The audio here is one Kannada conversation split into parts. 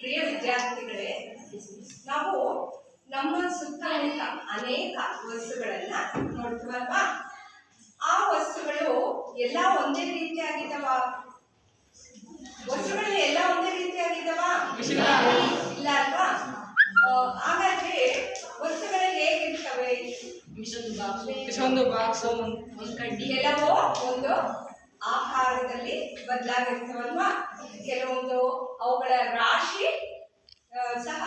ಪ್ರಿಯ ವಿದ್ಯಾರ್ಥಿಗಳೇ, ನಾವು ನಮ್ಮ ಸುತ್ತಮುತ್ತ ಅನೇಕ ವಸ್ತುಗಳನ್ನ ನೋಡ್ತೀವಲ್ವಾ? ಆ ವಸ್ತುಗಳು ಎಲ್ಲ ಒಂದೇ ರೀತಿಯಾಗಿದ್ದಾವ? ವಸ್ತುಗಳು ಎಲ್ಲ ಒಂದೇ ರೀತಿಯಾಗಿದ್ದಾವ? ಇಲ್ಲ ಅಲ್ವಾ? ಹಾಗಾದ್ರೆ ವಸ್ತುಗಳು ಹೇಗಿರ್ತವೆ? ಎಲ್ಲವೋ ಒಂದು ಆಕಾರದಲ್ಲಿ ಬದಲಾಗಿರ್ತವಲ್ವಾ? ಕೆಲವೊಂದು ಅವುಗಳ ರಾಶಿ ಸಹ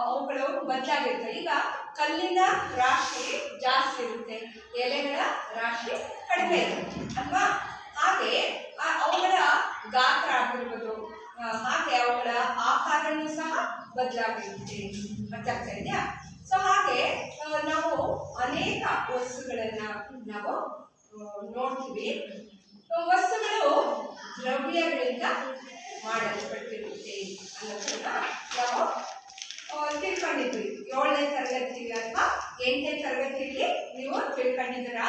ಅವುಗಳು ಬದಲಾಗಿರ್ತವೆ. ಈಗ ಕಲ್ಲಿನ ರಾಶಿ ಜಾಸ್ತಿ ಇರುತ್ತೆ, ಎಲೆಗಳ ರಾಶಿ ಕಡಿಮೆ ಇರುತ್ತೆ ಅಲ್ವಾ? ಹಾಗೆ ಅವುಗಳ ಗಾತ್ರ ಆಗಿರ್ಬೋದು, ಹಾಗೆ ಅವುಗಳ ಆಕಾರನೂ ಸಹ ಬದಲಾಗಿರುತ್ತೆ. ಅರ್ಥಾಗ್ತಾ ಇದೆಯಾ? ಸೊ ಹಾಗೆ ನಾವು ಅನೇಕ ವಸ್ತುಗಳನ್ನ ನಾವು ನೋಡ್ತೀವಿ. ವಸ್ತುಗಳು ದ್ರವ್ಯಗಳಿಂದ ಮಾಡಲ್ಪಟ್ಟಿರುತ್ತೆ ಅನ್ನೋದನ್ನ ನಾವು ತಿಳ್ಕೊಂಡಿದ್ವಿ. 7ನೇ ತರಗತಿಯಲ್ಲಿ ಅಥವಾ 8ನೇ ತರಗತಿಯಲ್ಲಿ ನೀವು ತಿಳ್ಕೊಂಡಿದ್ದೀರಾ?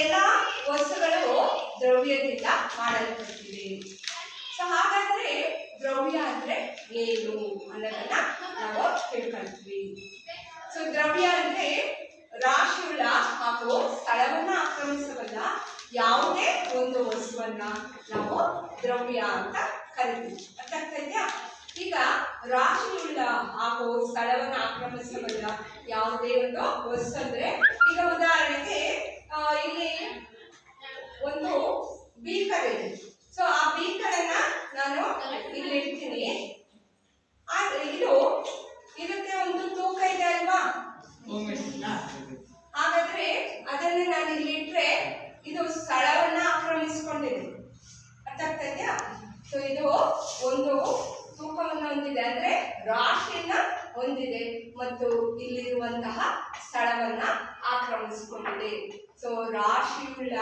ಎಲ್ಲ ವಸ್ತುಗಳು ದ್ರವ್ಯದಿಂದ ಮಾಡಲ್ಪಟ್ಟಿವೆ. ಸೊ ಹಾಗಾದ್ರೆ ದ್ರವ್ಯ ಅಂದ್ರೆ ಏನು ಅನ್ನೋದನ್ನ ನಾವು ತಿಳ್ಕೊಳ್ತೀವಿ. ಸೊ ದ್ರವ್ಯ ಅಂದ್ರೆ ರಾಶಿಯುಳ್ಳ ಹಾಗೂ ಸ್ಥಳವನ್ನ ಆಕ್ರಮಿಸಬಲ್ಲ ಯಾವುದೇ ಒಂದು ವಸ್ತುವನ್ನ ನಾವು ದ್ರವ್ಯ ಅಂತ ಕರಿತೀವಿ. ಅರ್ಥಾಗ್ತಾ ಇದೆಯಾ? ಈಗ ರಾಶಿಯುಳ್ಳ ಹಾಗೂ ಸ್ಥಳವನ್ನ ಆಕ್ರಮಿಸಬಲ್ಲ ಯಾವುದೇ ಒಂದು ವಸ್ತು ಅಂದ್ರೆ, ಈಗ ಉದಾಹರಣೆಗೆ ಇಲ್ಲಿ ಒಂದು ಬೀಕರ್ ಇದೆ. ಸೊ ಆ ಬೀಕರನ್ನ ನಾನು ಇಲ್ಲಿ ಇಡ್ತೀನಿ. ಇದಕ್ಕೆ ಒಂದು ತೂಕ ಇದೆ ಅಲ್ವಾ? ಹಾಗಾದ್ರೆ ಅದನ್ನ ನಾನು ಇಲ್ಲಿ ಇಟ್ರೆ ಇದು ಸ್ಥಳವನ್ನ ಆಕ್ರಮಿಸಿಕೊಂಡಿದೆ. ಅರ್ಥ ಆಗ್ತಾ ಇದೆಯಾ? ಸೊ ಇದು ಒಂದು ತೂಕವನ್ನು ಹೊಂದಿದೆ, ಅಂದ್ರೆ ರಾಶಿಯನ್ನ ಹೊಂದಿದೆ ಮತ್ತು ಇಲ್ಲಿರುವಂತಹ ಸ್ಥಳವನ್ನ ಆಕ್ರಮಿಸಿಕೊಂಡಿದೆ. ಸೊ ರಾಶಿಯುಳ್ಳ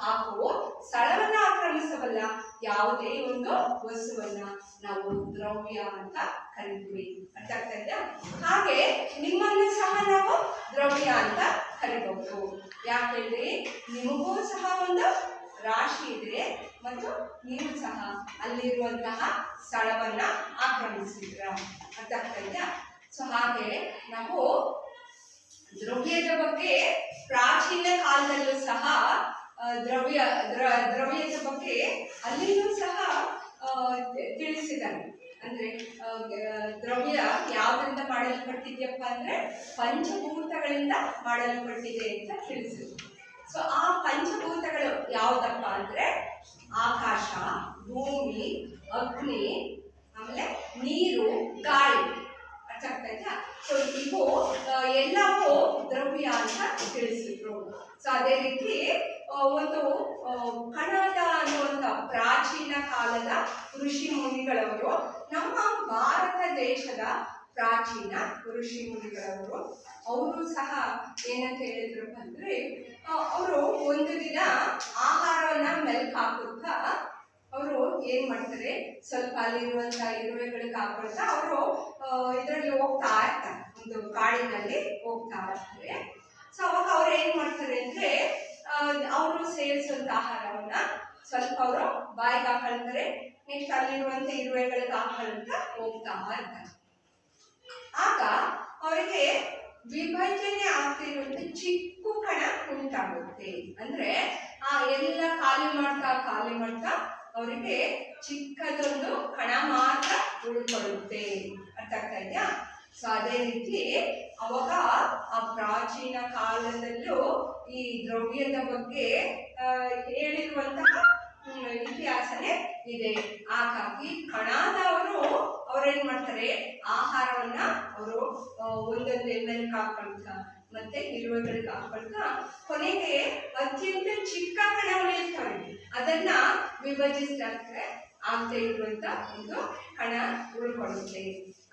ಹಾಗೂ ಸ್ಥಳವನ್ನ ಆಕ್ರಮಿಸಬಲ್ಲ ಯಾವುದೇ ಒಂದು ವಸ್ತುವನ್ನ ನಾವು ದ್ರವ್ಯ ಅಂತ ಕರಿತೀವಿ. ಅರ್ಥ ಆಗ್ತಾ ಇದೆಯಾ? ಹಾಗೆ ನಿಮ್ಮನ್ನು ಸಹ ನಾವು ದ್ರವ್ಯ ಅಂತ ಕರಿಬಹುದು. ಯಾಕೆಂದ್ರೆ ನಿಮಗೂ ಸಹ ಒಂದು ರಾಶಿ ಇದೆ ಮತ್ತು ನೀವು ಸಹ ಅಲ್ಲಿರುವಂತಹ ಸ್ಥಳವನ್ನ ಆಕ್ರಮಿಸಿದ್ರ. ಅರ್ಥ ಆಗ್ತಾ ಇದೆಯಾ? ಸೊ ಹಾಗೆ ನಾವು ದ್ರವ್ಯದ ಬಗ್ಗೆ ಪ್ರಾಚೀನ ಕಾಲದಲ್ಲೂ ಸಹ ದ್ರವ್ಯದ ಬಗ್ಗೆ ಅಲ್ಲಿನೂ ಸಹ ತಿಳಿಸಿದ್ದಾರೆ. ಅಂದ್ರೆ ದ್ರವ್ಯ ಯಾವುದರಿಂದ ಮಾಡಲ್ಪಟ್ಟಿದೆಯಪ್ಪ ಅಂದ್ರೆ ಪಂಚಭೂತಗಳಿಂದ ಮಾಡಲ್ಪಟ್ಟಿದೆ ಅಂತ ತಿಳಿಸಿದ್ರು. ಸೊ ಆ ಪಂಚಭೂತಗಳು ಯಾವುದಪ್ಪ ಅಂದ್ರೆ ಆಕಾಶ, ಭೂಮಿ, ಅಗ್ನಿ, ಆಮೇಲೆ ನೀರು, ಗಾಳಿ. ಅರ್ಥ ಆಗ್ತಾ ಇದೆಯಾ? ಸೊ ಇವು ಎಲ್ಲವೂ ದ್ರವ್ಯ ಅಂತ ತಿಳಿಸಿದ್ರು. ಸೊ ಅದೇ ರೀತಿ ಒಂದು ಕಣಾದ ಅನ್ನುವಂಥ ಪ್ರಾಚೀನ ಕಾಲದ ಋಷಿ ಮುನಿಗಳವರು, ನಮ್ಮ ಭಾರತ ದೇಶದ ಪ್ರಾಚೀನ ಋಷಿ ಮುನಿಗಳವರು, ಅವರು ಸಹ ಏನಂತ ಹೇಳಿದ್ರು ಅಂದ್ರೆ, ಅವರು ಒಂದು ದಿನ ಆಹಾರವನ್ನ ಮೆಲ್ಕ್ ಹಾಕುತ್ತಾ ಅವರು ಏನ್ ಮಾಡ್ತಾರೆ, ಸ್ವಲ್ಪ ಅಲ್ಲಿರುವಂತಹ ಇರುವೆಗಳಿಗೆ ಹಾಕೊಳ್ತಾ ಅವರು ಇದರಲ್ಲಿ ಹೋಗ್ತಾ ಇರ್ತಾರೆ, ಒಂದು ಕಾಡಿನಲ್ಲಿ ಹೋಗ್ತಾ ಇರ್ತಾರೆ. ಸೊ ಅವಾಗ ಅವ್ರು ಏನ್ ಮಾಡ್ತಾರೆ ಅಂದ್ರೆ, ಅವರು ಸೇವಿಸುವಂತ ಆಹಾರವನ್ನ ಸ್ವಲ್ಪ ಅವರು ಬಾಯಿಗೆ ಹಾಕೊಳ್ತಾರೆ, ನೆಕ್ಸ್ಟ್ ಅಲ್ಲಿರುವಂತ ಇರುವೆಗಳಿಗೆ ಹಾಕೊಳ್ತಾ ಹೋಗ್ತಾ ಇರ್ತಾರೆ. ಆಗ ಅವರಿಗೆ ವಿಭಜನೆ ಆಗ್ತಿರುವಂತ ಚಿಕ್ಕ ಕಣ ಉಂಟಾಗುತ್ತೆ. ಅಂದ್ರೆ ಆ ಎಲ್ಲ ಖಾಲಿ ಮಾಡ್ತಾ ಅವರಿಗೆ ಚಿಕ್ಕದೊಂದು ಕಣ ಮಾತ್ರ ಉಳ್ಕೊಳ್ಳುತ್ತೆ. ಅರ್ಥ ಆಗ್ತಾ ಇದೆಯಾ? ಸೊ ಅದೇ ರೀತಿ ಅವಾಗ ಆ ಪ್ರಾಚೀನ ಕಾಲದಲ್ಲೂ ಈ ದ್ರವ್ಯದ ಬಗ್ಗೆ ಹೇಳಿರುವಂತಹ ಇತಿಹಾಸನೇ ಇದೆ. ಹಾಗಾಗಿ ಕಣಾದವರು ಅವ್ರೇನ್ ಮಾಡ್ತಾರೆ, ಆಹಾರವನ್ನ ಅವರು ಒಂದೊಂದು ಎಮ್ಮೆಲ್ಗೆ ಹಾಕೊಳ್ತಾ ಮತ್ತೆ ಇರುವೆಗಳಿಗೆ ಹಾಕೊಳ್ತಾ ಕೊನೆಗೆ ಅತ್ಯಂತ ಚಿಕ್ಕ ಕಣ ಉಳಿಯುತ್ತವೆ, ಅದನ್ನ ವಿಭಜಿಸ್ತಾರೆ. ಆಗದೆ ಇರುವಂತ ಒಂದು ಕಣ ಉಳ್ಕೊಳ್ಳುತ್ತೆ.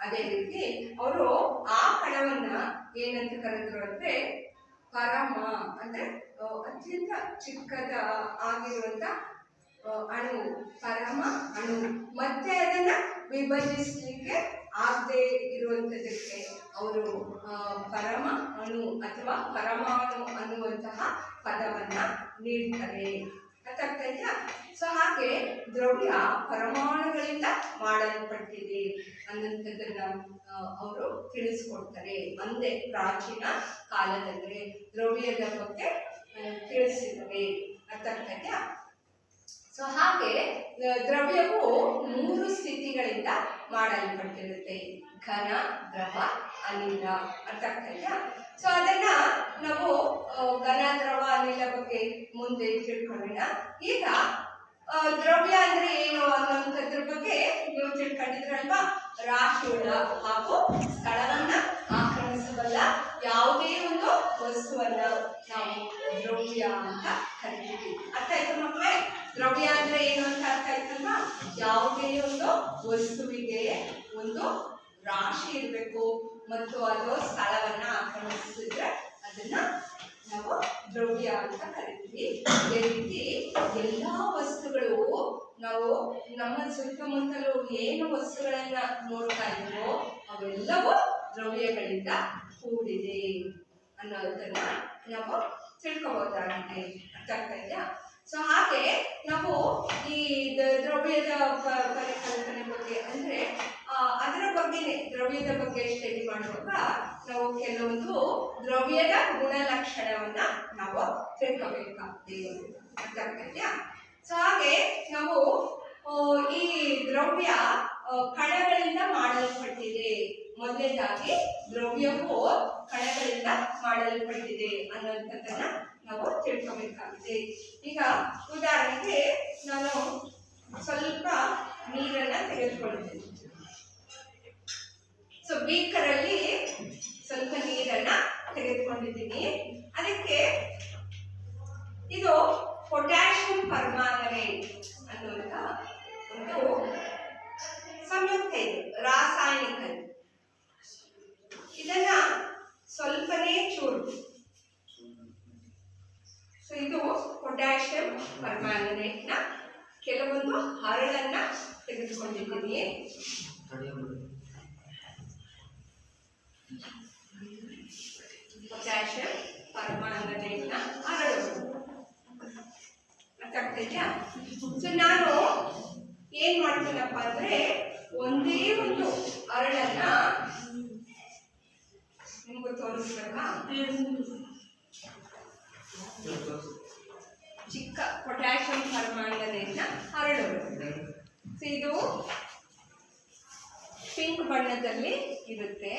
ಅದೇ ರೀತಿ ಅವರು ಆ ಕಣವನ್ನ ಏನಂತ ಕರೆದ್ರು ಅಂದ್ರೆ ಪರಮ, ಅಂದ್ರೆ ಅತ್ಯಂತ ಚಿಕ್ಕದ ಆಗಿರುವಂತ ಅಣು, ಪರಮ ಅಣು. ಮತ್ತೆ ಅದನ್ನ ವಿಭಜಿಸಲಿಕ್ಕೆ ಆಗದೆ ಇರುವಂತದಕ್ಕೆ ಅವರು ಪರಮ ಅಣು ಅಥವಾ ಪರಮಾಣು ಅನ್ನುವಂತಹ ಪದವನ್ನ ನೀಡ್ತಾರೆ. ಅರ್ಥ ಆಗ್ತಾ ಇದೆಯಾ? ಸೊ ಹಾಗೆ ದ್ರವ್ಯ ಪರಮಾಣುಗಳಿಂದ ಮಾಡಲ್ಪಟ್ಟಿದೆ ಅನ್ನೋದನ್ನ ಅವರು ತಿಳಿಸ್ಕೊಡ್ತಾರೆ. ಅಂದೇ ಪ್ರಾಚೀನ ಕಾಲದಲ್ಲಿ ದ್ರವ್ಯದ ಬಗ್ಗೆ ತಿಳಿಸಿದ್ದಾರೆ. ಅರ್ಥ ಆಗ್ತಾ ಇದೆಯಾ? ಸೊ ಹಾಗೆ ದ್ರವ್ಯವು 3 ಸ್ಥಿತಿಗಳಿಂದ ಮಾಡಲ್ಪಟ್ಟಿರುತ್ತೆ: ಘನ, ದ್ರವ, ಅನಿಲ. ಅರ್ಥ ಆಗ್ತಾ ಇದೆಯಾ? ಸೊ ಅದನ್ನ ನಾವು ಘನ, ದ್ರವ, ಅನಿಲ ಬಗ್ಗೆ ಮುಂದೆ ತಿಳ್ಕೊಳ್ಳೋಣ. ಈಗ ದ್ರವ್ಯ ಅಂದ್ರೆ ಏನು ಅನ್ನೋದ್ರ ಬಗ್ಗೆ ನೀವು ತಿಳ್ಕೊಂಡಿದ್ರಲ್ವಾ? ರಾಶಿಯುಳ್ಳ ಹಾಗೂ ಸ್ಥಳವನ್ನ ಆಕ್ರಮಿಸಬಲ್ಲ ಯಾವುದೇ ಒಂದು ವಸ್ತುವನ್ನ ನಾವು ದ್ರವ್ಯ ಅಂತ ಕರಿತೀವಿ. ಅರ್ಥ ಆಯ್ತು ಮಕ್ಕಳೇ? ದ್ರವ್ಯ ಅಂದ್ರೆ ಏನು ಅಂತ ಅರ್ಥ ಆಯ್ತಲ್ವಾ? ಯಾವುದೇ ಒಂದು ವಸ್ತುವಿಗೆ ಒಂದು ರಾಶಿ ಇರಬೇಕು ಮತ್ತು ಅದು ಸ್ಥಳವನ್ನ ಆಕ್ರಮಿಸಿದ್ರೆ ಅದನ್ನ ನಾವು ದ್ರವ್ಯ ಅಂತ ಕರಿತೀವಿ. ಅದೇ ರೀತಿ ಎಲ್ಲಾ ವಸ್ತುಗಳು, ನಾವು ನಮ್ಮ ಸುತ್ತಮುತ್ತಲು ಏನು ವಸ್ತುಗಳನ್ನ ನೋಡ್ತಾ ಇದ್ವೋ ಅವೆಲ್ಲವೂ ದ್ರವ್ಯಗಳಿಂದ ಕೂಡಿದೆ ಅನ್ನೋದನ್ನ ನಾವು ತಿಳ್ಕೋಬಹುದಾಗಿದೆ. ಅರ್ಥ ಆಗ್ತಾ ಇದೆಯಾ? ಸೊ ಹಾಗೆ ನಾವು ಈ ದ್ರವ್ಯದ ಪರಿಕಲ್ಪನೆ ಬಗ್ಗೆ ಅಂದ್ರೆ ಅದರ ಬಗ್ಗೆನೇ ದ್ರವ್ಯದ ಬಗ್ಗೆ ಸ್ಟಡಿ ಮಾಡುವಾಗ ನಾವು ಕೆಲವೊಂದು ದ್ರವ್ಯದ ಗುಣಲಕ್ಷಣವನ್ನ ನಾವು ತಿಳ್ಕೋಬೇಕಾಗ್ತದೆ. ಅರ್ಥ ಆಗ್ತಾ ಇದೆಯಾ? ಸೊ ಹಾಗೆ ನಾವು ಈ ದ್ರವ್ಯ ಕಣಗಳಿಂದ ಮಾಡಲ್ಪಟ್ಟಿದೆ. ಮೊದಲನೇದಾಗಿ ದ್ರವ್ಯವು ಕಣಗಳಿಂದ ಮಾಡಲ್ಪಟ್ಟಿದೆ ಅನ್ನೋದನ್ನ ನಾವು ತಿಳ್ಕೋಬೇಕಾಗಿದೆ. ಈಗ ಉದಾಹರಣೆಗೆ ನಾನು ಸ್ವಲ್ಪ ನೀರನ್ನ ತೆಗೆದುಕೊಂಡಿದ್ದೀನಿ. ಸೊ ಬೀಕರಲ್ಲಿ ಸ್ವಲ್ಪ ನೀರನ್ನ ತೆಗೆದುಕೊಂಡಿದ್ದೀನಿ. ಅದಕ್ಕೆ ಇದು ಪೊಟ್ಯಾಷಿಯಂ ಪರ್ಮಾಂಗನೇಟ್ ಅನ್ನುವಂಥ ಒಂದು ಸಂಯುಕ್ತ ಇದೆ, ರಾಸಾಯನಿಕ. ಇದನ್ನ ಸ್ವಲ್ಪನೇ ಚೂರು. ಸೊ ಇದು ಪೊಟ್ಯಾಷಿಯಂ ಪರ್ಮಾಂಗನೇಟ್ ನ ಕೆಲವೊಂದು ಹರಳನ್ನ ತೆಗೆದುಕೊಂಡಿದ್ದೀನಿ. ಪೊಟ್ಯಾಷಿಯಂ ಪರ್ಮಾಂಗನೇಟ್ ನ ಹರಳು. ಅರ್ಥ ಆಗ್ತಾ ಇದೆಯಾ? ಸೊ ನಾನು ಏನ್ ಮಾಡ್ತೀನಪ್ಪ ಅಂದ್ರೆ ಒಂದೇ ಒಂದು ಹರಳನ್ನ ನಿಮ್ಗೆ ತೋರಿಸ್ಬೇಕಾ? ಚಿಕ್ಕ ಪೊಟ್ಯಾಷಿಯಂ ಪರ್ಮಾಂಗನೇಟ್ ನ ಹರಳು. ಸೊ ಇದು ಪಿಂಕ್ ಬಣ್ಣದಲ್ಲಿ ಇರುತ್ತೆ.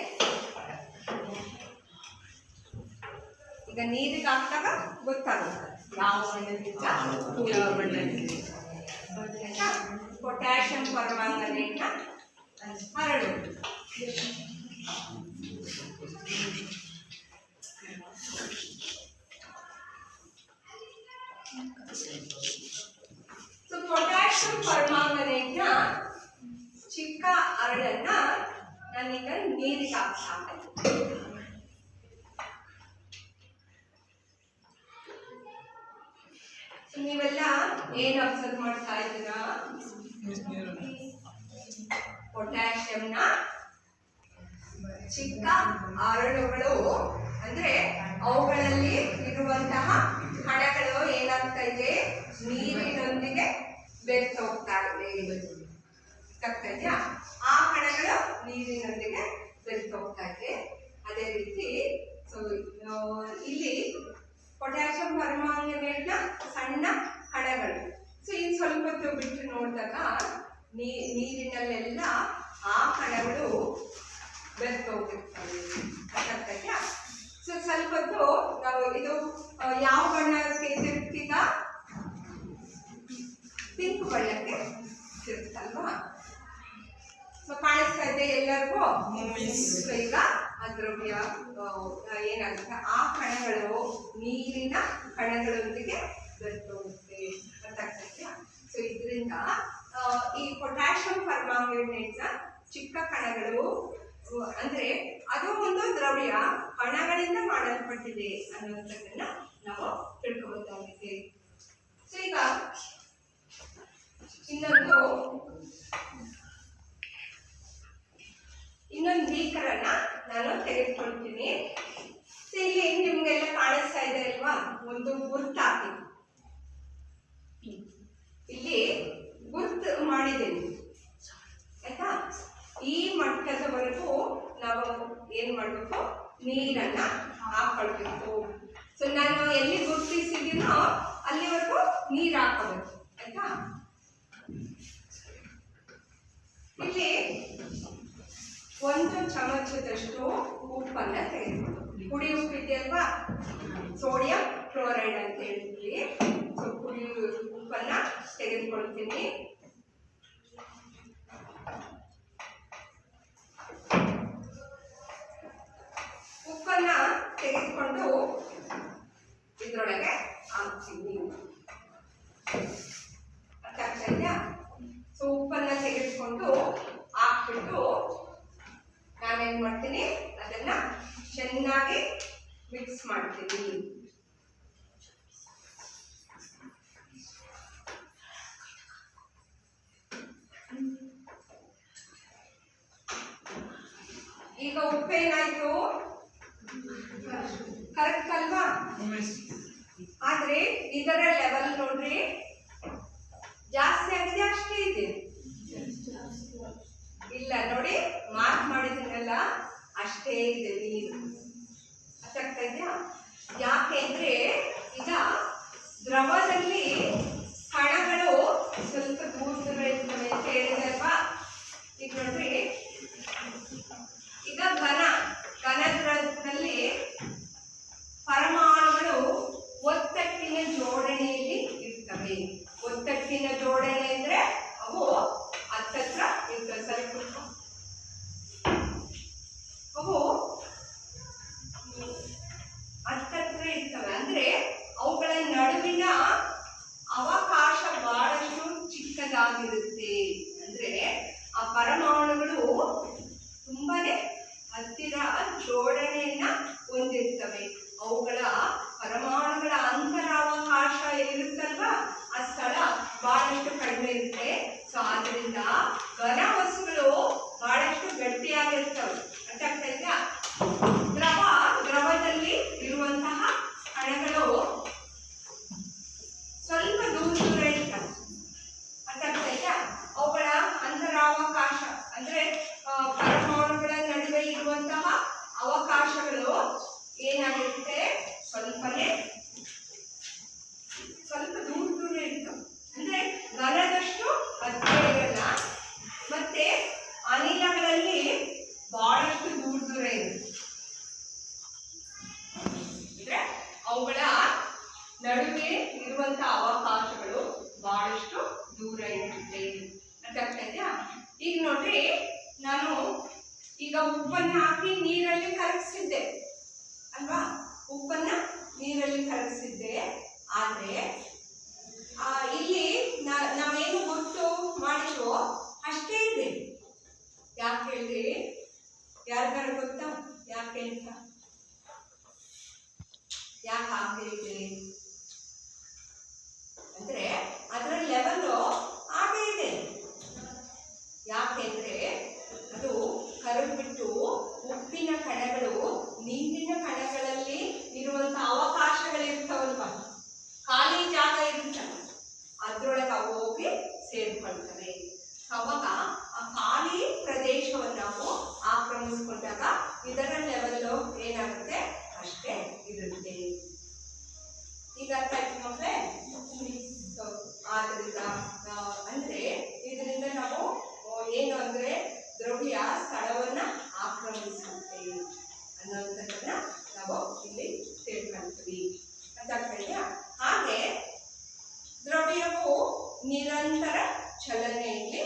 ಈಗ ನೀರಿಗೆ ಹಾಕಿದಾಗ ಗೊತ್ತಾಗುತ್ತೆ ಯಾವ ಬಣ್ಣದಿಂದ ಯಾವ ಬಣ್ಣದಲ್ಲಿ. ಪೊಟ್ಯಾಷಿಯಂ ಪರ್ಮಾಂಗನೇಟ್ ನ ಹರಳು. ಸೊ ಪೊಟ್ಯಾಷಿಯಂ ಪರ್ಮಾಂಗನೇಟ್ ನ ಚಿಕ್ಕ ಹರಳನ್ನ ನಾನೀಗ ನೀರಿಗೆ ಹಾಕ್ತಾ ಇದ್ದೀನಿ. ನೀವೆಲ್ಲ ಏನ್ ಅಬ್ಸರ್ವ್ ಮಾಡ್ತಾ ಇದ್ದೀರಾ? ಪೊಟ್ಯಾಷಿಯಂನ ಚಿಕ್ಕ ಹರಳುಗಳು ಅಂದ್ರೆ ಅವುಗಳಲ್ಲಿ ಇರುವಂತಹ ಕಣಗಳು ಏನಾಗ್ತಾ ಇದೆ? ನೀರಿನೊಂದಿಗೆ ಬೆರೆತು ಹೋಗ್ತಾ ಇದೆ. ಇದೆಯಾ? ಆ ಕಣಗಳು ನೀರಿನೊಂದಿಗೆ ಬೆರೆತು ಹೋಗ್ತಾ ಇದೆ. ಅದೇ ರೀತಿ ಇಲ್ಲಿ ಪೊಟ್ಯಾಷಿಯಂ ಪರ್ಮಾಂಗನೇಟ್ ನ ಸಣ್ಣ ಕಣಗಳು. ಸೊ ಇನ್ನು ಸ್ವಲ್ಪ ಹೊತ್ತು ಬಿಟ್ಟು ನೋಡಿದಾಗ ನೀರಿನಲ್ಲೆಲ್ಲ ಆ ಕಣಗಳು ಬೆರೆತು ಹೋಗಿರ್ತವೆ. ಸೊ ಸ್ವಲ್ಪ ಹೊತ್ತು ನಾವು ಇದು ಯಾವ ಬಣ್ಣಕ್ಕೆ ತಿರುಗ್ತೀಗ? ಪಿಂಕ್ ಬಣ್ಣಕ್ಕೆ ತಿರುಗ್ತಲ್ವಾ? ಸೊ ಕಾಣಿಸ್ತಾ ಇದೆ ಎಲ್ಲರಿಗೂ? ಈಗ ಆ ದ್ರವ್ಯ ಏನಾಗುತ್ತೆ? ಆ ಕಣಗಳು ನೀರಿನ ಕಣಗಳೊಂದಿಗೆ ಬೆರೆತು ಹೋಗುತ್ತೆ. ಸೊ ಇದರಿಂದ ಈ ಪೊಟ್ಯಾಷಿಯಂ ಪರ್ಮಾಂಗನೇಟ್ ನ ಚಿಕ್ಕ ಕಣಗಳು ಅಂದ್ರೆ ಅದು ಒಂದು ದ್ರವ್ಯ ಕಣಗಳಿಂದ ಮಾಡಲ್ಪಟ್ಟಿದೆ ಅನ್ನುವಂಥದ್ದನ್ನ ನಾವು ತಿಳ್ಕೊಬೇಕಾಗಿದೆ. ಸೊ ಈಗ ಇನ್ನೊಂದು ಬೀಕರನ್ನ ನಾನು ತೆಗೆದುಕೊಳ್ತೀನಿ. ಇಲ್ಲಿ ನಿಮ್ಗೆಲ್ಲ ಕಾಣಿಸ್ತಾ ಇದೆ ಅಲ್ವಾ? ಒಂದು ಗುರ್ತಾಕಿ ಅಲ್ಲಿವರೆಗೂ ನಾವು ಏನ್ ಮಾಡಬೇಕು, ನೀರನ್ನ ಹಾಕೊಳ್ಬೇಕು. ಸೊ ನಾನು ಎಲ್ಲಿ ಗುರುತಿಸಿದ್ದೀನೋ ಅಲ್ಲಿವರೆಗೂ ನೀರು ಹಾಕೋಬೇಕು, ಆಯ್ತಾ. ಇಲ್ಲಿ 1 ಚಮಚದಷ್ಟು ಉಪ್ಪನ್ನ ತೆಗೆದುಕೊಂಡು, ಪುಡಿ ಉಪ್ಪು ಇದೆಯಲ್ವಾ, ಸೋಡಿಯಂ ಕ್ಲೋರೈಡ್ ಅಂತ ಹೇಳ್ತೀವಿ. ಸೊ ಪುಡಿ ಉಪ್ಪನ್ನ ತೆಗೆದುಕೊಳ್ತೀನಿ. ಉಪ್ಪನ್ನ ತೆಗೆದುಕೊಂಡು ಇದ್ರೊಳಗೆ ಹಾಕ್ತೀನಿ. ಅರ್ಥ ಆಗ್ತಾ ಇದೆಯಾ? ಸೊ ಉಪ್ಪನ್ನ ತೆಗೆದುಕೊಂಡು ಹಾಕ್ಬಿಟ್ಟು ನಾನೇನ್ ಮಾಡ್ತೀನಿ, ಅದನ್ನ ಚೆನ್ನಾಗಿ ಮಿಕ್ಸ್ ಮಾಡ್ತೀನಿ. ಈಗ ಉಪ್ಪೇನಾಯ್ತು, ಕರೆಕ್ಟ್ ಅಲ್ವಾ? ಆದ್ರೆ ಇದರ ಲೆವೆಲ್ ನೋಡ್ರಿ, ಜಾಸ್ತಿ ಆಗಿದೆ ಅಷ್ಟೇ ಇದೆ, ಇಲ್ಲ ನೋಡಿ ಮಾರ್ಕ್ ಮಾಡಿದ್ರಲ್ಲ ಅಷ್ಟೇ ಇದೆ ನೀರು. ಅರ್ಥಾಗ್ತಾ ಇದೆಯಾ? ಯಾಕೆಂದ್ರೆ ಈಗ ದ್ರವದಲ್ಲಿ ಕಣಗಳು ಸ್ವಲ್ಪ ದೂರ ಇರ್ತವೆ ಅಂತ ಹೇಳಿದಲ್ವಾ. ಈಗ ನೋಡ್ರಿ, ಈಗ ಘನದ್ರವದಲ್ಲಿ ಪರಮಾಣುಗಳು ಒತ್ತಟ್ಟಿನ ಜೋಡಣೆಯಲ್ಲಿ ಇರ್ತವೆ. ಒತ್ತಟ್ಟಿನ ಜೋಡಣೆ ಅಂದ್ರೆ ಅವು ಹತ್ತತ್ರ ಇರ್ತವೆ, ಸ್ವಲ್ಪ ಅವು ಹತ್ತತ್ರ ಇರ್ತವೆ. ಅಂದ್ರೆ ಅವುಗಳ ನಡುವಿನ ಅವಕಾಶ ಬಹಳಷ್ಟು ಚಿಕ್ಕದಾಗಿರುತ್ತೆ. ಅಂದ್ರೆ ಆ ಪರಮಾಣುಗಳು ತುಂಬಾನೇ ಹತ್ತಿರ ಜೋಡಣೆಯನ್ನ ಹೊಂದಿರ್ತವೆ. ಅವುಗಳ ಪರಮಾಣುಗಳ ಅಂತರಾವಕಾಶ ಇರುತ್ತಲ್ವಾ, ಆ ಸ್ಥಳ ಬಹಳಷ್ಟು ಕಡಿಮೆ ಇರುತ್ತೆ. ಸೊ ಆದ್ರಿಂದ ಘನ ವಸ್ತುಗಳು ಬಹಳಷ್ಟು ಗಟ್ಟಿಯಾಗಿರ್ತವೆ. ಅರ್ಥ ಆಗ್ತಾ ಇದೆಯಾ? ದ್ರವದಲ್ಲಿ ಇರುವಂತಹ ಕಣಗಳು ಸ್ವಲ್ಪ ದೂರ ಇರ್ತವೆ. ಅರ್ಥ ಆಗ್ತಾ ಇದೆಯಾ? ಅವುಗಳ ಅಂತರಾವಕಾಶ ಅಂದ್ರೆ ಪರಮಾಣುಗಳ ನಡುವೆ ಇರುವಂತಹ ಅವಕಾಶಗಳು ಏನಾಗಿರುತ್ತೆ, ಸ್ವಲ್ಪ ದೂರ ಇರ್ತವೆ. ಅಂದ್ರೆ ಘನದಷ್ಟು ಹತ್ತಿರ ಇರಲ್ಲ, ಮತ್ತೆ ಅನಿಲಗಳಲ್ಲಿ ಬಹಳಷ್ಟು ದೂರ ಇರುತ್ತೆ. ಅಂದ್ರೆ ಅವುಗಳ ನಡುವೆ ಇರುವಂತಹ ಅವಕಾಶಗಳು ಬಹಳಷ್ಟು ದೂರ ಇರುತ್ತೆ. ಅರ್ಥ ಆಗ್ತಾ ಇದೆಯಾ? ಈಗ ನೋಡ್ರಿ, ನಾನು ಈಗ ಉಪ್ಪನ್ನ ಹಾಕಿ ನೀರಲ್ಲಿ ಕರಗಿಸಿದ್ದೆ ಅಲ್ವಾ, ಉಪ್ಪನ್ನ ನೀರಲ್ಲಿ ಕರಗಿಸಿದ್ದೆ. ಆದ್ರೆ ಇಲ್ಲಿ ನಾವೇನು ಗೊತ್ತು ಮಾಡಿದ್ವೋ ಅಷ್ಟೇ ಇದೆ. ಯಾಕೆ ಹೇಳಿದ್ರಿ? ಯಾರಿಗಾರ ಗೊತ್ತಾ ಯಾಕೆ ಅಂತ? ಯಾಕೆ ಹಾಗೆ ಅಂದ್ರೆ ಅದರ ಲೆವೆಲ್ ಹಾಗೆ ಇದೆ. ಯಾಕೆಂದ್ರೆ ಅದು ಕರಗ್ಬಿಟ್ಟು ಉಪ್ಪಿನ ಕಣಗಳು ನೀರಿನ ಕಣಗಳಲ್ಲಿ ಇರುವಂತಹ ಅವಕಾಶಗಳಿರ್ತಾವಲ್ವ, ಖಾಲಿ ಜಾಗ ಇರುತ್ತಲ್ಲ, ಅದ್ರೊಳಗೆ ಅವು ಹೋಗಿ ಸೇರ್ಕೊಳ್ತವೆ. ಅವಾಗ ಆ ಖಾಲಿ ಪ್ರದೇಶವನ್ನು ನಾವು ಆಕ್ರಮಿಸಿಕೊಂಡಾಗ ಇದರ ಲೆವೆಲ್ ಏನಾಗುತ್ತೆ ಅಷ್ಟೇ ಇರುತ್ತೆ. ಈಗ ಅರ್ಥ ಆಯ್ತು ಮಕ್ಕಳೇ? ಆದ್ರಿಂದ ಅಂದ್ರೆ ಇದರಿಂದ ನಾವು ಏನು ಅಂದ್ರೆ ದ್ರವ್ಯ ಸ್ಥಳವನ್ನ ಆಕ್ರಮಿಸುತ್ತೆ ಅನ್ನೋದನ್ನ ನಾವು ಇಲ್ಲಿ ತಿಳ್ಕೊಳ್ತೀವಿ. ಅರ್ಥ ಆಗ್ತಾ ಇದೆಯಾ? ಹಾಗೆ ದ್ರವ್ಯವು ನಿರಂತರ ಚಲನೆಯಲ್ಲಿ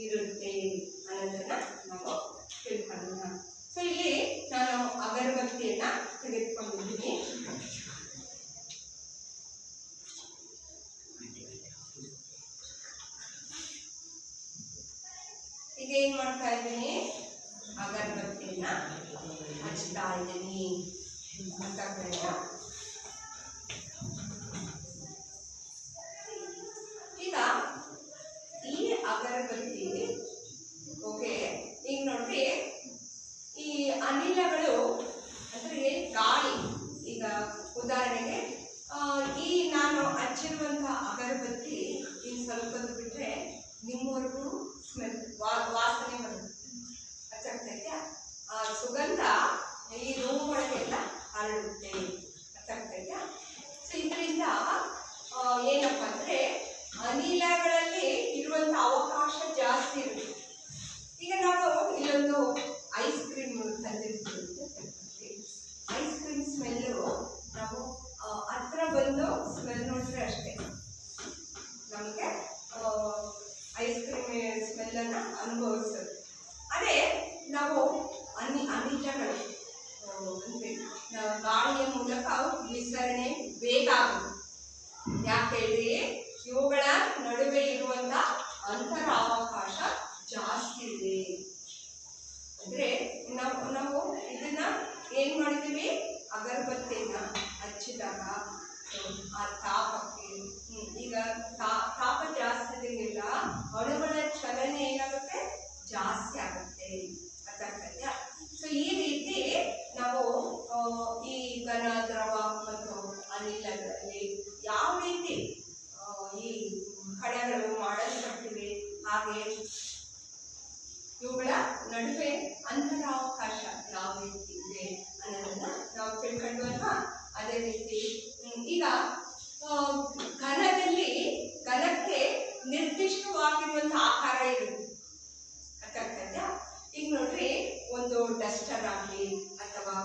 ಇರುತ್ತೆ ಅನ್ನೋದನ್ನ ನಾವು ತಿಳ್ಕೊಳ್ಳೋಣ. ಸೊ ಇಲ್ಲಿ ನಾನು ಅಗರಬತ್ತಿಯನ್ನ ತೆಗೆದುಕೊಂಡಿದ್ದೀನಿ. ಈಗ ಏನ್ ಮಾಡ್ತಾ ಇದ್ದೀನಿ, ಅಗರಬತ್ತಿಯನ್ನ ಹಚ್ತಾ ಇದ್ದೀನಿ. ಅಂತ ಈಗ ಈ ಅಗರಬತ್ತಿ ಓಕೆ, ಈಗ ನೋಡ್ರಿ ಈ ಅನಿಲಗಳು ಅಂದ್ರೆ ಗಾಳಿ, ಈಗ ಉದಾಹರಣೆಗೆ ಈ ನಾನು ಹಚ್ಚಿರುವಂತಹ ಅಗರಬತ್ತಿ ಇನ್ನು ಸ್ವಲ್ಪ ಬಿಟ್ರೆ ನಿಮ್ಮವರೆಗೂ ಸ್ಮೆಲ್ ವಾಸನೆ ಬರುತ್ತೆ. ಹಚ್ಚಾಗ್ತಾ ಇದೆಯಾ? ಅನುಭವಿಸೋದು. ಅದೇ ನಾವು ಅನಿಲಗಳು ಅಂದರೆ ಗಾಳಿಯ ಮೂಲಕ ವಿಸರಣೆ ಬೇಗ ಆಗೋದು. ಯಾಕೆ ಹೇಳಿ, ಇವುಗಳ ನಡುವೆ ಇರುವಂತ ಅಂತರಾವಕಾಶ ಜಾಸ್ತಿ ಇದೆ. ಅಂದ್ರೆ ನಾವು ಇದನ್ನ ಏನ್ ಮಾಡ್ತೀವಿ, ಅಗರಬತ್ತಿಯನ್ನ ಹಚ್ಚಿದಾಗ ಆ ತಾಪಕ್ಕೆ ಈಗ ತಾಪ ಜಾಸ್ತಿ ಇದ್ದಂಗಿಲ್ಲ, ಅಣುಗಳ ಚಲನೆ ಏನಾಗುತ್ತೆ, ಜಾಸ್ತಿ ಆಗುತ್ತೆ. ಅರ್ಥಾಗ್ತದೆಯಾ? ಸೊ ಈ ರೀತಿ ನಾವು ಈ ಘನ, ದ್ರವ ಮತ್ತು ಅನಿಲಗಳಲ್ಲಿ ಯಾವ ರೀತಿ ಈ ಕಣಗಳು ಮಾಡಲ್ಪಟ್ಟಿವೆ, ಹಾಗೆ ಇವುಗಳ ನಡುವೆ ಅಂತರಾವಕಾಶ ಯಾವ ರೀತಿ ಇದೆ ಅನ್ನೋದನ್ನ ನಾವು ತಿಳ್ಕೊಂಡು ಅಲ್ವಾ. ಅದೇ ರೀತಿ ಈಗ ಘನಕ್ಕೆ ನಿರ್ದಿಷ್ಟವಾಗಿರುವಂತಹ ಆಕಾರ ಇರುತ್ತೆ. ಅರ್ಥಾಗ್ತದೆಯಾ? ಈಗ ನೋಡ್ರಿ, ಒಂದು ಡಸ್ಟರ್ ಆಗಲಿ ಅಥವಾ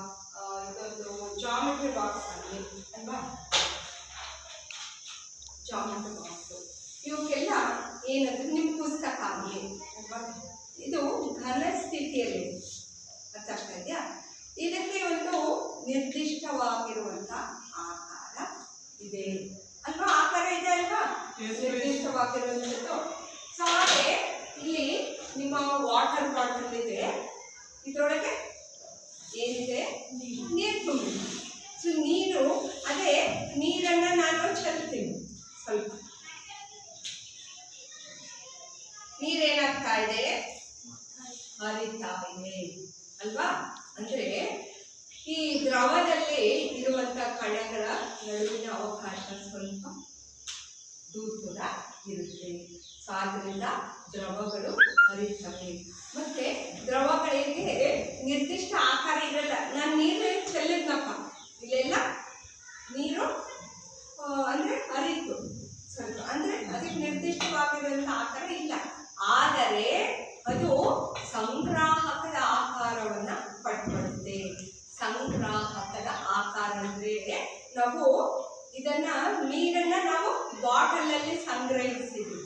ಇದೊಂದು ಜಾಮೆಟ್ರಿ ಬಾಕ್ಸ್ ಆಗಲಿ ಅಲ್ವಾ, ಜಾಮೆಟ್ರಿ ಬಾಕ್ಸ್ ಇವಕ್ಕೆಲ್ಲ ಏನಂದ್ರೆ ನಿಮ್ಮ ಪುಸ್ತಕ ಆಗಲಿ ಅಲ್ವಾ, ಇದು ಘನ ಸ್ಥಿತಿಯಲ್ಲಿ. ಅರ್ಥ ಆಗ್ತಾ ಇದೆಯಾ? ಇದಕ್ಕೆ ಒಂದು ನಿರ್ದಿಷ್ಟವಾಗಿರುವಂತ ಆಕಾರ ಇದೆ ಅಲ್ವಾ, ಆಕಾರ ಇದೆ ಅಲ್ವಾ, ನಿರ್ದಿಷ್ಟವಾಗಿರುವಂಥದ್ದು. ಸೊ ಹಾಗೆ ಇಲ್ಲಿ ನಿಮ್ಮ ವಾಟರ್ ಬಾಟಲ್ ಇದೆ, ಇದರೊಳಗೆ ಏನಿದೆ, ನೀರು ತುಂಬಿದೆ. ಸೊ ನೀರು, ಅದೇ ನೀರನ್ನ ನಾನು ಚೆಲ್ತೀನಿ, ಸ್ವಲ್ಪ ನೀರೇನಾಗ್ತಾ ಇದೆ, ಹರಿತಾ ಇದೆ ಅಲ್ವಾ. ಅಂದ್ರೆ ಈ ದ್ರವದಲ್ಲಿ ಇರುವಂತ ಕಣಗಳ ನಡುವಿನ ಅವಕಾಶ ಸ್ವಲ್ಪ ದೂರ ಇರುತ್ತೆ. ಸೊ ಆದ್ದರಿಂದ ದ್ರವಗಳು ಹರಿತವೆ. ಮತ್ತೆ ದ್ರವಗಳಿಗೆ ನಿರ್ದಿಷ್ಟ ಆಕಾರ ಇರಲ್ಲ. ನಾನು ನೀರು ಚೆಲ್ಲಿದ್ನಪ್ಪ, ಇಲ್ಲೆಲ್ಲ ನೀರು ಅಂದ್ರೆ ಹರಿತು ಸ್ವಲ್ಪ, ಅಂದ್ರೆ ಅದಕ್ಕೆ ನಿರ್ದಿಷ್ಟವಾಗಿರುವಂತ ಆಕಾರ ಇಲ್ಲ. ಆದರೆ ಅದು ಸಂಗ್ರಾಹಕದ ಆಕಾರವನ್ನ ಪಡ್ಕೊಳ್ಳುತ್ತೆ. ಸಂಗ್ರಾಹಕದ ಆಕಾರ ಅಂದ್ರೆ ನಾವು ಇದನ್ನ ನೀರನ್ನ ನಾವು ಬಾಟಲ್ ಅಲ್ಲಿ ಸಂಗ್ರಹಿಸಿದ್ವಿ.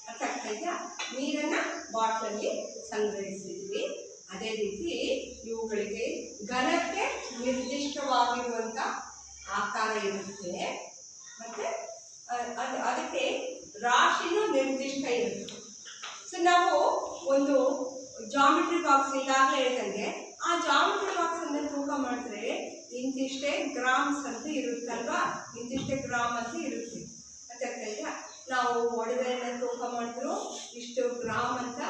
ಅರ್ಥ ಆಗ್ತಾ ಇದೆಯಾ? ನೀರನ್ನ ಬಾಟಲ್ ಅಲ್ಲಿ ಸಂಗ್ರಹಿಸಿದ್ವಿ. ಅದೇ ರೀತಿ ಇವುಗಳಿಗೆ ಘನಕ್ಕೆ ನಿರ್ದಿಷ್ಟವಾಗಿರುವಂತ ಆಕಾರ ಇರುತ್ತೆ, ಮತ್ತೆ ಅದಕ್ಕೆ ರಾಶಿನೂ ನಿರ್ದಿಷ್ಟ ಇರುತ್ತೆ. ಸೊ ನಾವು ಒಂದು ಜಾಮೆಟ್ರಿ ಬಾಕ್ಸ್ ಈಗಾಗಲೇ ಹೇಳಿದಂಗೆ, ಆ ಜಾಮೆಟ್ರಿ ಬಾಕ್ಸ್ ಅನ್ನ ತೂಕ ಮಾಡಿದ್ರೆ ಇಂತಿಷ್ಟೇ ಗ್ರಾಮ್ಸ್ ಅಂತ ಇರುತ್ತಲ್ವಾ, ಇಂತಿಷ್ಟೇ ಗ್ರಾಮ್ ಅಂತ ಇರುತ್ತೆ. ಅದಕ್ಕೆ ನಾವು ಒಡವೆಯನ್ನ ತೂಕ ಮಾಡಿದ್ರು ಇಷ್ಟು ಗ್ರಾಮ್ ಅಂತ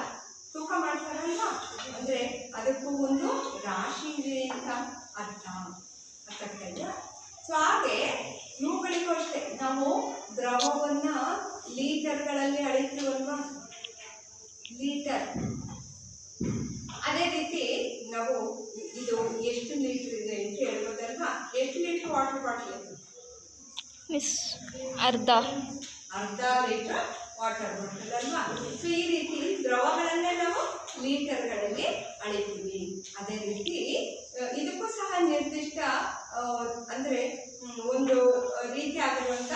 ತೂಕ ಮಾಡ್ತಾರಲ್ವಾ, ಅಂದ್ರೆ ಅದಕ್ಕೂ ಒಂದು ರಾಶಿ ಇದೆ ಅಂತ ಅರ್ಥ. ಅದಕ್ಕೆ ಸೊ ಹಾಗೆ ಇವುಗಳಿಗೂ ಅಷ್ಟೇ, ನಾವು ದ್ರವವನ್ನ ಲೀಟರ್ಗಳಲ್ಲಿ ಅಳಿತೀವಲ್ವಾ, ಲೀಟರ್. ಅದೇ ರೀತಿ ನಾವು ಇದು ಎಷ್ಟು ಲೀಟರ್ ಇದೆ ಅಂತ ಹೇಳ್ಬೋದಲ್ವಾ. ಎಷ್ಟು ಲೀಟರ್ ವಾಟರ್ ಬಾಟಲ್ ಇದೆ? ಅರ್ಧ ಲೀಟರ್ ವಾಟರ್ ಬಾಟಲ್ ಅಲ್ವಾ. ಸೊ ಈ ರೀತಿ ದ್ರವಗಳನ್ನೇ ನಾವು ಲೀಟರ್ಗಳಲ್ಲಿ ಅಳಿತೀವಿ. ಅದೇ ರೀತಿ ಇದಕ್ಕೂ ಸಹ ನಿರ್ದಿಷ್ಟ ಅಂದ್ರೆ ಒಂದು ರೀತಿಯಾಗಿರುವಂತ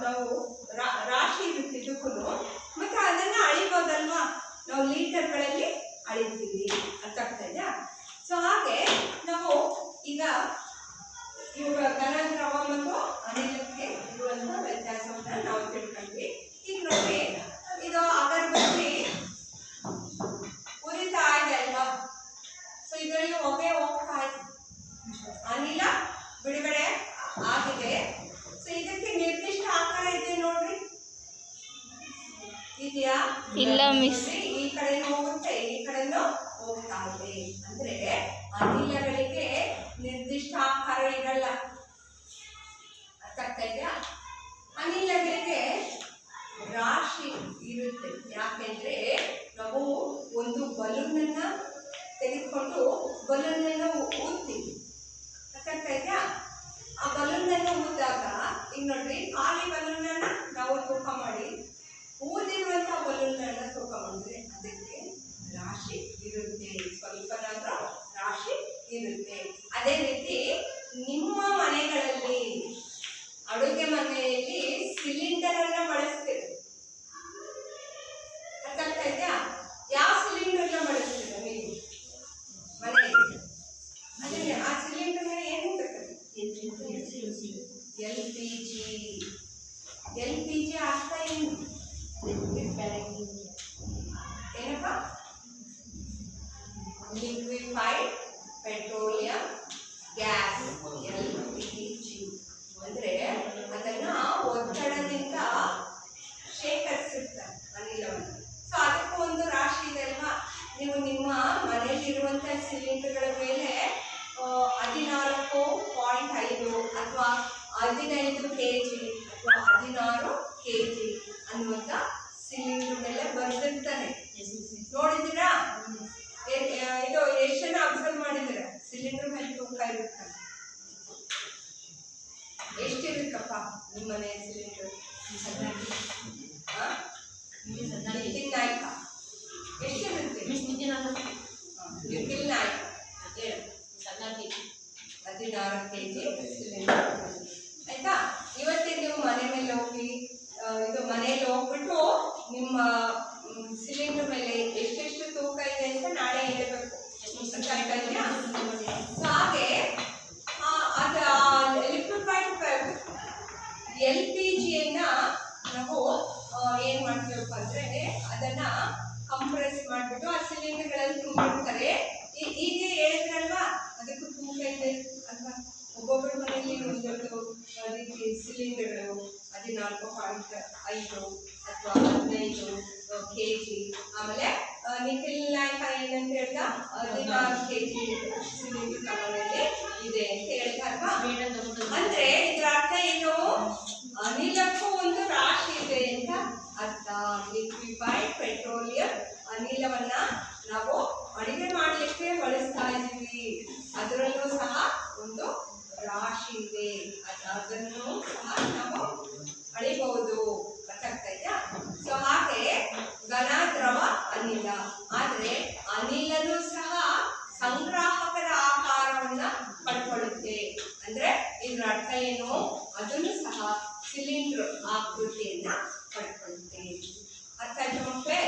ನಾವು ರಾಶಿ ಇರುತ್ತೆ ಇದಕ್ಕೂ, ಮತ್ತೆ ಅದನ್ನ ಅಳಿಬೋದಲ್ವಾ, ನಾವು ಲೀಟರ್ಗಳಲ್ಲಿ ಅಳಿತೀವಿ. ಅರ್ಥ ಆಗ್ತಾ ಇದೆಯಾ? ಸೊ ಹಾಗೆ ನಾವು ಈಗ ಇವುಗಳ ಘನ, ದ್ರವ ಮತ್ತು ಅನಿಲಕ್ಕೆ ಇರುವಂತ ವ್ಯತ್ಯಾಸವನ್ನ ನಾವು ತಿಳ್ಕೊಂಡ್ವಿ. ಈಗ ನೋಡಿ, ಇದು ಅಗರಬತ್ತಿ ಉರಿತಾ ಇದೆ ಅಲ್ವಾ. ಸೊ ಇದರಲ್ಲಿ ಹೊಗೆ ಹೋಗ್ತಾ ಇದೆ, ಅನಿಲ ಬಿಡುಗಡೆ ಆಗಿದೆ. ಸೊ ಇದಕ್ಕೆ ನಿರ್ದಿಷ್ಟ ಆಕಾರ ಇದೆ ನೋಡ್ರಿ, ಇದೆಯಾ? ಇಲ್ಲ ಮಿಸ್. ಈ ಕಡೆ ಹೋಗುತ್ತೆ, ಈ ಕಡೆನೂ ಹೋಗ್ತಾ ಇದೆ. ಅಂದ್ರೆ ಅನಿಲಗಳಿಗೆ ನಿರ್ದಿಷ್ಟ ಆಕಾರ ಇರಲ್ಲ. ಅರ್ಥ ಆಗ್ತಾ ಇದೆಯಾ? ಅನಿಲಗಳಿಗೆ ರಾಶಿ ಇರುತ್ತೆ. ಯಾಕೆಂದ್ರೆ ನಾವು ಒಂದು ಬಲೂನ್ ಅನ್ನ ತೆಗೆದುಕೊಂಡು ಬಲೂನ್ ಅನ್ನ ಊದ್ತೀವಿ. ಅರ್ಥ ಆಗ್ತಾ ಇದೆಯಾ? ಆ ಬಲೂನ್ ಅನ್ನ ಊದಾಗ ಈಗ ನೋಡ್ರಿ, ಖಾಲಿ ಬಲೂನ್ ಅನ್ನ ನಾವು ತೂಕ ಮಾಡಿ ಊದಿರುವಂತ ಬಲೂನ್ ಅನ್ನ ತೂಕ ಮಾಡಿದ್ರೆ ಅದಕ್ಕೆ ರಾಶಿ ಇರುತ್ತೆ, ಸ್ವಲ್ಪನಾದ್ರೂ ರಾಶಿ ಇರುತ್ತೆ. ಅದೇ ರೀತಿ ನಿಮ್ಮ ಮನೆಗಳಲ್ಲಿ, ಅಡುಗೆ ಮನೆಯಲ್ಲಿ ಸಿಲಿಂಡರ್ ಅನ್ನ ಬಳಸ್ತೀರಿ. ಅರ್ಥ ಆಗ್ತಾ ಇದೆಯಾ? Liquefied petroleum gas LPG. ಅಂದ್ರೆ ಅದನ್ನ ಒತ್ತಡದಿಂದ ಶೇಖರಿಸಿರ್ತಾರೆ ಅನಿಲವನ್ನು. ಸೊ ಅದಕ್ಕೂ ಒಂದು ರಾಶಿ ಇದೆ ಅಲ್ವಾ. ನೀವು ನಿಮ್ಮ ಮನೆಯಲ್ಲಿರುವಂತಹ ಸಿಲಿಂಡರ್ಗಳ ಮೇಲೆ 14.5 ಅಥವಾ 15 kg ಅಥವಾ 16 kg ಅನ್ನುವಂಥ ಸಿಲಿಂಡರ್ ಮೇಲೆ ಬರ್ದಿರ್ತಾನೆ. ನೋಡಿದ್ದೀರಾ? ಇದು ಎಷ್ಟು ಜನ ಅಬ್ಸರ್ವ್ ಮಾಡಿದ್ದೀರಾ? ಸಿಲಿಂಡರ್ ಮೇಲೆ ತೂಕ ಇರುತ್ತಾನೆ. ಎಷ್ಟಿರುತ್ತಪ್ಪ ನಿಮ್ಮ ಮನೆ ಸಿಲಿಂಡರ್? ನಿತಿನ್ ನಾಯ್ಕ ಎಷ್ಟಿರುತ್ತೆ? Nitin Naik 16 kg cylinder. ಆಯ್ತಾ? ಇವತ್ತೇ ನೀವು ಮನೆ ಮೇಲೆ ಹೋಗಿ ಇದು ಮನೆಯಲ್ಲಿ ಹೋಗ್ಬಿಟ್ಟು ನಿಮ್ಮ ಸಿಲಿಂಡರ್ ಮೇಲೆ ಎಷ್ಟೆಷ್ಟು ತೂಕ ಇದೆ ಅಂತ ನಾಳೆ ಹೇಳಬೇಕು. ಹಾಗೆ ಲಿಕ್ವಿಫೈಡ್ LPGಯನ್ನ ನಾವು ಏನ್ ಮಾಡ್ತೀವಪ್ಪ ಅಂದ್ರೆ ಅದನ್ನ ಕಂಪ್ರೆಸ್ ಮಾಡಿಬಿಟ್ಟು ಆ ಸಿಲಿಂಡರ್ಗಳಲ್ಲಿ ತುಂಬಿರ್ತಾರೆ. ಹೀಗೆ ಹೇಳಿದ್ರಲ್ವಾ, ಅದಕ್ಕೂ ತೂಕ ಇದೆ ಅಲ್ವಾ. ಒಬ್ಬೊಬ್ಬರ ಮನೆಯಲ್ಲಿ ಒಂದೊಂದು ರೀತಿ ಸಿಲಿಂಡರ್ಗಳು 14.5 ಅಥವಾ 15 kg. ಆಮೇಲೆ ನಿಖಿಲ್ ನಾಯ್ಕ ಏನಂತ ಹೇಳ್ದ, 16 kg ಸಿಲಿಂಡರ್ ನಮ್ಮನೆಯಲ್ಲಿ ಇದೆ ಅಂತ ಹೇಳ್ತಾರಲ್ವಾ. ಅಂದ್ರೆ ಇದ್ರ ಅರ್ಥ ಏನು? ಅನಿಲಕ್ಕೂ ಒಂದು ರಾಶಿ ಇದೆ ಅಂತ ಅರ್ಥ. ಲಿಕ್ವಿಫೈಡ್ ಪೆಟ್ರೋಲಿಯಂ ಅನಿಲವನ್ನ ನಾವು ಅಡಿಗೆ ಮಾಡಲಿಕ್ಕೆ ಬಳಸ್ತಾ ಇದ್ದೀವಿ. ಅದರಲ್ಲೂ ಸಹ ಒಂದು ರಾಶಿ ಇದೆ. ಅದನ್ನು ಸಹ ನಾವು ಅಳಿಬಹುದು. ಅರ್ಥ ಇದೆಯಾ? ಸೊ ಹಾಗೆ ಘನ, ದ್ರವ, ಅನಿಲ. ಆದ್ರೆ ಅನಿಲನೂ ಸಹ ಸಂಗ್ರಾಹಕದ ಆಕಾರವನ್ನ ಪಡ್ಕೊಳ್ಳುತ್ತೆ. ಅಂದ್ರೆ ಇದ್ರ ಅರ್ಥ ಏನು? ಅದನ್ನು ಸಹ ಸಿಲಿಂಡರ್ ಆಕೃತಿಯನ್ನ ಪಡ್ಕೊಳ್ಳುತ್ತೆ. ಅರ್ಥ ಆಯ್ತಾ ಮಕ್ಕಳೇ?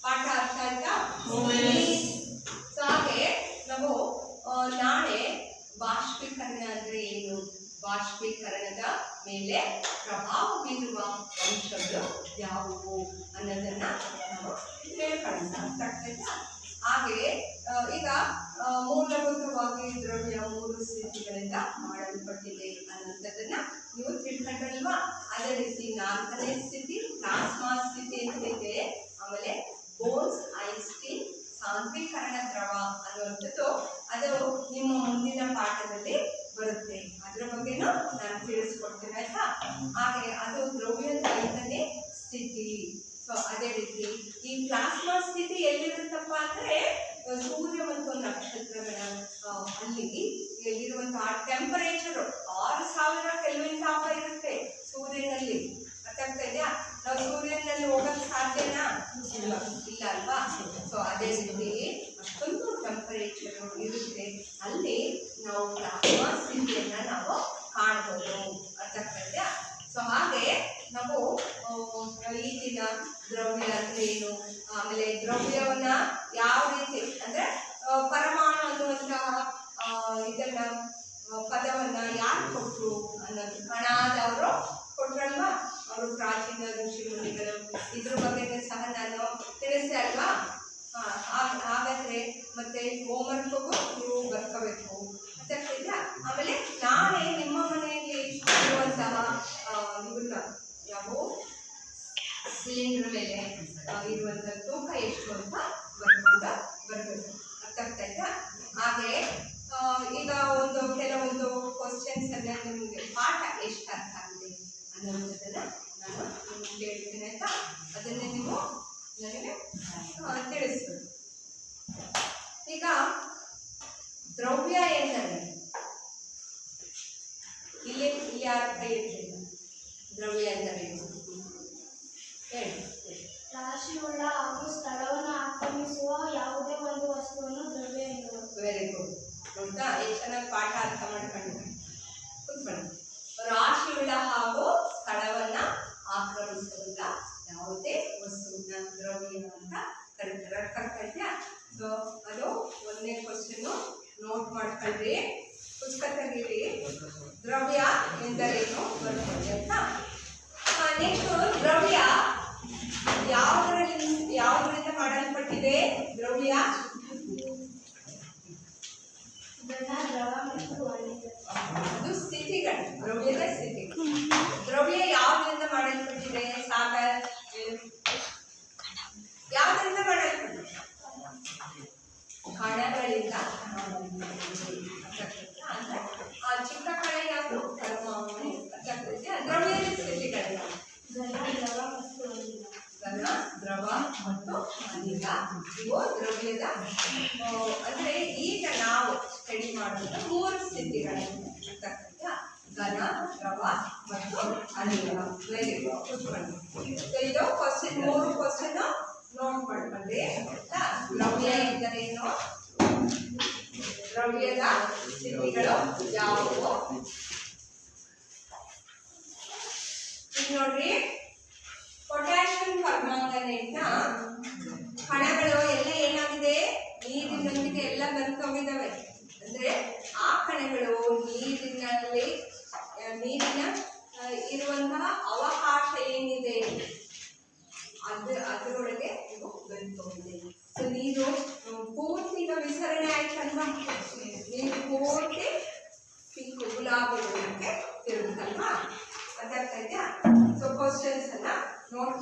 ಪಾಠ ಅರ್ಥ ಆಯ್ತಾ? ಸೊ ಹಾಗೆ ನಾವು ನಾಳೆ ಬಾಷ್ಪೀಕರಣ ಅಂದ್ರೆ ಏನು, ಬಾಷ್ಪೀಕರಣದ ಮೇಲೆ ಪ್ರಭಾವ ಬೀರುವ ಅಂಶಗಳು ಯಾವುವು ಅನ್ನೋದನ್ನ ನಾವು ಹೇಳ್ಕೊಳ್ಳೋಣ. ಅರ್ಥ ಆಗ್ತೈತಾ? ಹಾಗೆಯೇ ಈಗ ಮೂಲಭೂತವಾಗಿ ದ್ರವ್ಯ 3 ಸ್ಥಿತಿಗಳಿಂದ ಮಾಡಲ್ಪಟ್ಟಿದೆ ಅನ್ನೋದನ್ನ ನೀವು ತಿಳ್ಕೊಂಡ್ರಲ್ವಾ. ಅದೇ ರೀತಿ 4ನೇ ಸ್ಥಿತಿ ಪ್ಲಾಸ್ಮಾ ಸ್ಥಿತಿ ಅಂತ ಇದೆ. ಆಮೇಲೆ ಬೋನ್ಸ್ ಐಸ್ಟೀನ್ ಸಾಂದ್ರೀಕರಣ ದ್ರವ ಅನ್ನುವಂಥದ್ದು ಅದು ನಿಮ್ಮ ಮುಂದಿನ ಪಾಠದಲ್ಲಿ ಬರುತ್ತೆ. ಅದರ ಬಗ್ಗೆನೂ ನಾನು ತಿಳಿಸ್ಕೊಡ್ತೇನೆ. ಆಯ್ತಾ? ಹಾಗೆ ಅದು ದ್ರವ್ಯದ 5ನೇ ಸ್ಥಿತಿ. ಸೊ ಅದೇ ರೀತಿ ಈ ಪ್ಲಾಸ್ಮಾ ಸ್ಥಿತಿ ಎಲ್ಲಿರುತ್ತಪ್ಪ ಅಂದ್ರೆ ಸೂರ್ಯ ಮತ್ತು ನಕ್ಷತ್ರಗಳ ಅಲ್ಲಿ ಎಲ್ಲಿರುವಂತಹ ಟೆಂಪರೇಚರ್ 6000 ಕೆಲ್ವಿನ್ ತಾಪ ಇರುತ್ತೆ ಸೂರ್ಯನಲ್ಲಿ. ಅರ್ಥ ಆಗ್ತಾ ಇದೆಯಾ? ನಾವು ಸೂರ್ಯನಲ್ಲಿ ಹೋಗಕ್ಕೆ ಸಾಧ್ಯನಾ? ಇಲ್ಲ ಅಲ್ವಾ. ಸೊ ಅದೇ ರೀತಿ ಅಷ್ಟೊಂದು ಟೆಂಪರೇಚರ್ ಇರುತ್ತೆ. ಅಲ್ಲಿ ನಾವು ಪ್ಲಾಸ್ಮಾ ಸ್ಥಿತಿಯನ್ನ ನಾವು ಕಾಣಬಹುದು. ಅರ್ಥ ಆಗ್ತಾ ಇದೆಯಾ? ಸೊ ಹಾಗೆ ನಾವು ಈ ದಿನ ದ್ರವ್ಯ ಅಂದ್ರೆ ಏನು, ಆಮೇಲೆ ದ್ರವ್ಯವನ್ನ ಯಾವ ರೀತಿ ಅಂದ್ರೆ ಪರಮಾಣು ಅನ್ನುವಂತಹ ಇದನ್ನ ಪದವನ್ನ ಯಾರು ಕೊಟ್ಟರು ಅನ್ನೋದು ಕಣಾದವರು ಕೊಟ್ರಲ್ವಾ. ಅವರು ಪ್ರಾಚೀನ ಋಷಿ ಮುನಿಗಳು. ಇದ್ರ ಬಗ್ಗೆ ಸಹ ನಾನು ತಿಳಿಸ್ದೆ ಅಲ್ವಾ. ಹಾಗಾದ್ರೆ ಮತ್ತೆ ಹೋಮ್ವರ್ಕ್ಗೂ ನೀವು ಬರ್ಕೋಬೇಕು. ಗೊತ್ತಾಗ್ತಿದ್ಯಾ? ಆಮೇಲೆ ನಾಳೆ ನಿಮ್ಮ ಮನೆಯಲ್ಲಿ ಇರುವಂತಹ ಇವನ್ನ ಯಾವ ಸಿಲಿಂಡರ್ ಮೇಲೆ ಇರುವಂತಹ ತೂಕ ಎಷ್ಟು ಅಂತ ಬರ್ಬೇಕು. ಅರ್ಥ ಆಗ್ತಾ ಇದ್ಯಾ? ಹಾಗೆ ಈಗ ಕೆಲವೊಂದು ಕ್ವಶನ್ಸ್ ಅನ್ನ ನಿಮಗೆ ಪಾಠ ಎಷ್ಟು ಅರ್ಥ ಆಗಿದೆ ಅನ್ನೋದನ್ನ ನಾನು ನಿಮ್ಗೆ ಹೇಳ್ತೀನಿ. ಆಯ್ತಾ? ಅದನ್ನೇ ನೀವು ನನಗೆ ತಿಳಿಸ್ಬೇಕು. ಈಗ ದ್ರವ್ಯ ಎಂದರೆ ಇಲ್ಲಿ ಯಾರ ಕೈ ಇರ್ತಿಲ್ಲ. ದ್ರವ್ಯ ಎಂದರೆ ಹೇಳಿ. ರಾಶಿಯುಳ್ಳ ಹಾಗೂ ಸ್ಥಳವನ್ನು ಆಕ್ರಮಿಸುವ ಯಾವುದೇ ಒಂದು ವಸ್ತುವನ್ನು ದ್ರವ್ಯ ಎನ್ನುವರು. Very good. ನೋಡ್ತಾ ಎಷ್ಟು ಚೆನ್ನಾಗಿ ಪಾಠ ಅರ್ಥ ಮಾಡ್ಕೊಂಡಿದ್ದಾರೆ. ಕೂತ್ಕೊಳ್ಳಿ. ರಾಶಿಯುಳ್ಳ ಹಾಗೂ ಸ್ಥಳವನ್ನ ಆಕ್ರಮಿಸುವುದಿಲ್ಲ ಯಾವುದೇ ವಸ್ತುವಿನ ದ್ರವ್ಯ ಅಂತ ಕರೀತಾರೆ. ಅರ್ಥ ಇದೆಯಾ? ಸೊ ಅದು 1ನೇ ಕ್ವಶನ್ ನೋಟ್ ಮಾಡ್ಕೊಳ್ರಿ, ಪುಸ್ತಕ ತೆಗೀರಿ. ದ್ರವ್ಯ ಎಂದರೇನು ಬರ್ಕೊಳ್ಳಿ ಅಂತ. ನೆಕ್ಸ್ಟ್ ದ್ರವ್ಯ ಯಾವುದರಿಂದ ಮಾಡಲ್ಪಟ್ಟಿದೆ? ದ್ರವ್ಯ ಈಗ ಇವು ದ್ರವ್ಯದ ಅಂದ್ರೆ ಈಗ ನಾವು ಸ್ಟಡಿ ಮಾಡುವಂತ 3 ಸ್ಥಿತಿಗಳನ್ನು ಘನ, ದ್ರವ ಮತ್ತು ಅನಿಲ. Very good. ಇದು ಕ್ವಶನ್ 3 ಕ್ವಶನ್ ನೋಟ್ ಮಾಡ್ಕೊಂಡ್ರಿ. ದ್ರವ್ಯ ಎಂದರೇನು, ದ್ರವ್ಯದ ಸ್ಥಿತಿಗಳು ಯಾವುವು. ಈಗ ನೋಡ್ರಿ, ಪೊಟ್ಯಾಷಿಯಂ ಪರ್ಮಾಂಗನೇಟ್ನ ಕಣಗಳು ಎಲ್ಲ ಏನಾಗಿದೆ, ನೀರಿನೊಂದಿಗೆ ಎಲ್ಲ ಬೆರೆತೋಗಿದ್ದಾವೆ. ಅಂದ್ರೆ ಆ ಕಣಗಳು ನೀರಿನ ಇರುವಂತಹ ಅವಕಾಶ ಏನಿದೆ ಅದರೊಳಗೆ ಇದು ಬೆರೆತೋಗಿದೆ. ಸೊ ನೀರು ಪೂರ್ತಿ ವಿಸರಣೆ ಆಯ್ತಲ್ವಾ, ನೀರು ಪೂರ್ತಿ ಪಿಂಕ್ ಗುಲಾಬಿ ಬಣ್ಣಕ್ಕೆ ತಿರುಗುತ್ತಲ್ವಾ, ಅದಾಗ್ತಾ ಇದೆಯಾ. ಸೊ ಕ್ವಶನ್ಸ್ ಅನ್ನ ನೋಟ್